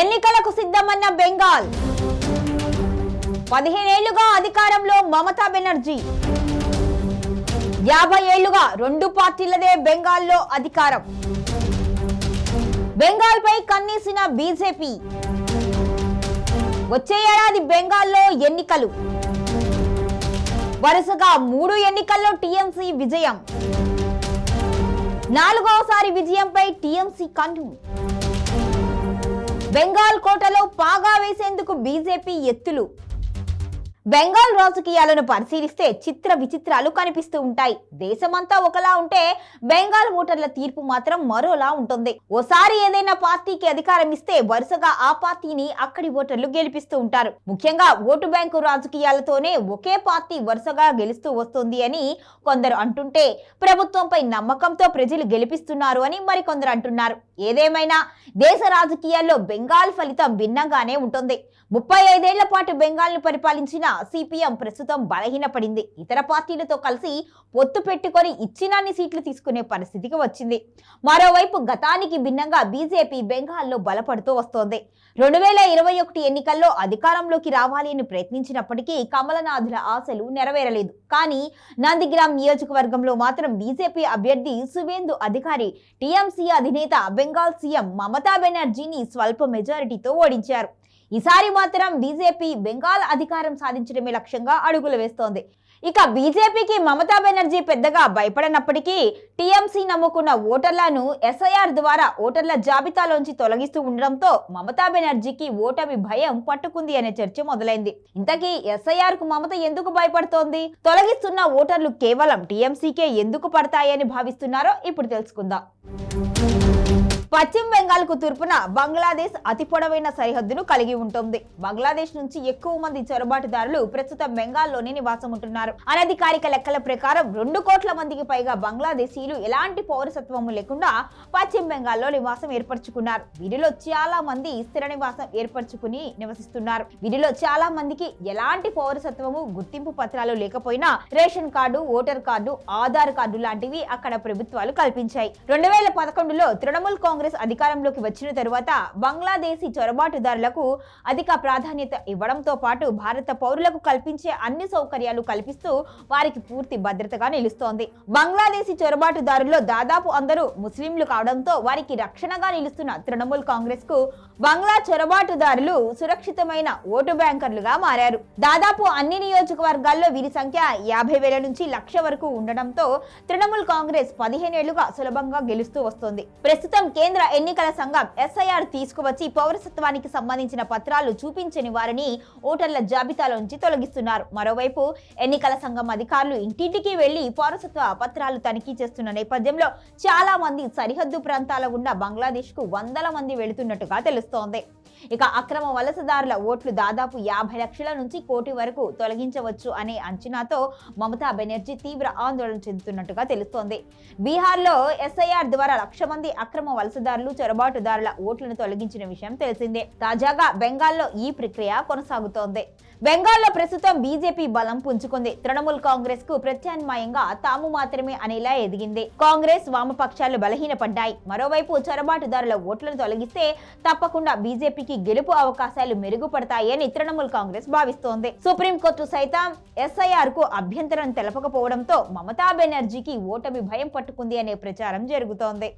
ఎన్నికలకు సిద్ధమన్న బెంగాల్ 15 ఏళ్లుగా అధికారంలో మమతా బెనర్జీ 50 ఏళ్లుగా రెండు పార్టీలదే బెంగాల్లో అధికారం. బెంగాల్ పై కన్నేసిన బీజేపీ. వచ్చే ఏడాది బెంగాల్లో ఎన్నికలు. వరుసగా 3 ఎన్నికల్లో టీఎంసీ విజయం. 4వసారి విజయంపై టీఎంసీ కన్ను. బెంగాల్ కోటలో పాగా వేసేందుకు బీజేపీ ఎత్తులు. బెంగాల్ రాజకీయాలను పరిశీలిస్తే చిత్ర విచిత్రాలు కనిపిస్తూ ఉంటాయి. దేశమంతా ఒకలా ఉంటే బెంగాల్ ఓటర్ల తీర్పు మాత్రం మరోలా ఉంటుంది. ఓసారి ఏదైనా పార్టీకి అధికారం ఇస్తే వరుసగా ఆ పార్టీని అక్కడి ఓటర్లు గెలిపిస్తూ ఉంటారు. ముఖ్యంగా ఓటు బ్యాంకు రాజకీయాలతోనే ఒకే పార్టీ వరుసగా గెలుస్తూ వస్తుంది అని కొందరు అంటుంటే, ప్రభుత్వంపై నమ్మకంతో ప్రజలు గెలిపిస్తున్నారు అని మరికొందరు అంటున్నారు. ఏదేమైనా దేశ రాజకీయాల్లో బెంగాల్ ఫలితం భిన్నంగానే ఉంటుంది. 35 ఏళ్ల పాటు బెంగాల్ ను పరిపాలించిన సిపిఎం ప్రస్తుతం బలహీనపడింది. ఇతర పార్టీలతో కలిసి పొత్తు పెట్టుకొని ఇచ్చినన్ని సీట్లు తీసుకునే పరిస్థితికి వచ్చింది. మరోవైపు గతానికి భిన్నంగా బీజేపీ బెంగాల్లో బలపడుతూ వస్తోంది. 2021 ఎన్నికల్లో అధికారంలోకి రావాలి అని ప్రయత్నించినప్పటికీ కమలనాథుల ఆశలు నెరవేరలేదు. కానీ నందిగ్రామ్ నియోజకవర్గంలో మాత్రం బీజేపీ అభ్యర్థి సువేందు అధికారి టీఎంసీ అధినేత బెంగాల్ సీఎం మమతా బెనర్జీని స్వల్ప మెజారిటీతో ఓడించారు. ఈసారి మాత్రం బీజేపీ బెంగాల్ అధికారం సాధించడమే లక్ష్యంగా అడుగులు వేస్తోంది. ఇక బీజేపీకి మమతా బెనర్జీ పెద్దగా భయపడనప్పటికీ టీఎంసీ నమ్ముకున్న ఓటర్లను ఎస్ఐఆర్ ద్వారా ఓటర్ల జాబితాలోంచి తొలగిస్తూ ఉండడంతో మమతా బెనర్జీకి ఓటమి భయం పట్టుకుంది అనే చర్చ మొదలైంది. ఇంతకీ ఎస్ఐఆర్ కు మమత ఎందుకు భయపడుతోంది? తొలగిస్తున్న ఓటర్లు కేవలం టీఎంసీకే ఎందుకు పడతాయని భావిస్తున్నారో ఇప్పుడు తెలుసుకుందాం. పశ్చిమ బెంగాల్ కు తూర్పున బంగ్లాదేశ్ అతి పొడవైన సరిహద్దును కలిగి ఉంటుంది. బంగ్లాదేశ్ నుంచి ఎక్కువ మంది చొరబాటుదారులు ప్రస్తుతం బెంగాల్లోనే నివాసం ఉంటున్నారు. అనధికారిక లెక్కల ప్రకారం 2 కోట్ల మందికి పైగా బంగ్లాదేశీయులు ఎలాంటి పౌరసత్వం లేకుండా పశ్చిమ బెంగాల్లో నివాసం ఏర్పరచుకున్నారు. వీరిలో చాలా మంది స్థిర నివాసం ఏర్పరచుకుని నివసిస్తున్నారు. వీరిలో చాలా మందికి ఎలాంటి పౌరసత్వము, గుర్తింపు పత్రాలు లేకపోయినా ration card, voter card, Aadhaar card లాంటివి అక్కడ ప్రభుత్వాలు కల్పించాయి. 2011లో తృణమూల్ కాంగ్రెస్ అధికారంలోకి వచ్చిన తరువాత బంగ్లాదేశీ చొరబాటుదారులకు అధిక ప్రాధాన్యత ఇవ్వడంతో పాటు భారత పౌరులకు కల్పించే అన్ని సౌకర్యాలు కల్పిస్తూ వారికి పూర్తి భద్రతగా నిలుస్తోంది. బంగ్లాదేశీ చొరబాటుదారుల్లో దాదాపు అందరూ ముస్లింలు కావడంతో వారికి రక్షణగా నిలుస్తున్న తృణమూల్ కాంగ్రెస్ కు బంగ్లా చొరబాటుదారులు సురక్షితమైన ఓటు బ్యాంకర్లుగా మారారు. దాదాపు అన్ని నియోజకవర్గాల్లో వీరి సంఖ్య 50,000 నుంచి 1,00,000 వరకు ఉండడంతో తృణమూల్ కాంగ్రెస్ 15 ఏళ్లుగా సులభంగా గెలుస్తూ వస్తోంది. ప్రస్తుతం కేంద్ర ఎన్నికల సంఘం ఎస్ఐఆర్ తీసుకువచ్చి పౌరసత్వానికి సంబంధించిన పత్రాలు చూపించని వారిని ఓటర్ల జాబితాలోంచి తొలగిస్తున్నారు. మరోవైపు ఎన్నికల సంఘం అధికారులు ఇంటింటికి వెళ్లి పౌరసత్వ పత్రాలు తనిఖీ చేస్తున్న నేపథ్యంలో చాలా మంది సరిహద్దు ప్రాంతాల గుండా బంగ్లాదేశ్ కు వందల మంది వెళుతున్నట్టుగా తెలుస్తోంది. ఇక అక్రమ వలసదారుల ఓట్లు దాదాపు 50 లక్షల నుంచి 1 కోటి వరకు తొలగించవచ్చు అనే అంచనాతో మమతా బెనర్జీ తీవ్ర ఆందోళన చెందుతున్నట్టుగా తెలుస్తోంది. బీహార్లో ఎస్ఐఆర్ ద్వారా 1,00,000 మంది అక్రమ వలసదారులు, చొరబాటుదారుల ఓట్లను తొలగించిన విషయం తెలిసిందే. తాజాగా బెంగాల్లో ఈ ప్రక్రియ కొనసాగుతోంది. బెంగాల్లో ప్రస్తుతం బీజేపీ బలం పుంజుకుంది. తృణమూల్ కాంగ్రెస్ కు ప్రత్యామ్నాయంగా తాము మాత్రమే అనేలా ఎదిగింది. కాంగ్రెస్, వామపక్షాలు బలహీనపడ్డాయి. మరోవైపు చొరబాటుదారుల ఓట్లను తొలగిస్తే తప్పకుండా బీజేపీకి గెలుపు అవకాశాలు మెరుగుపడతాయని తృణమూల్ కాంగ్రెస్ భావిస్తోంది. సుప్రీంకోర్టు సైతం ఎస్ఐఆర్ కు అభ్యంతరం తెలపకపోవడంతో మమతా బెనర్జీకి ఓటమి భయం పట్టుకుంది అనే ప్రచారం జరుగుతోంది.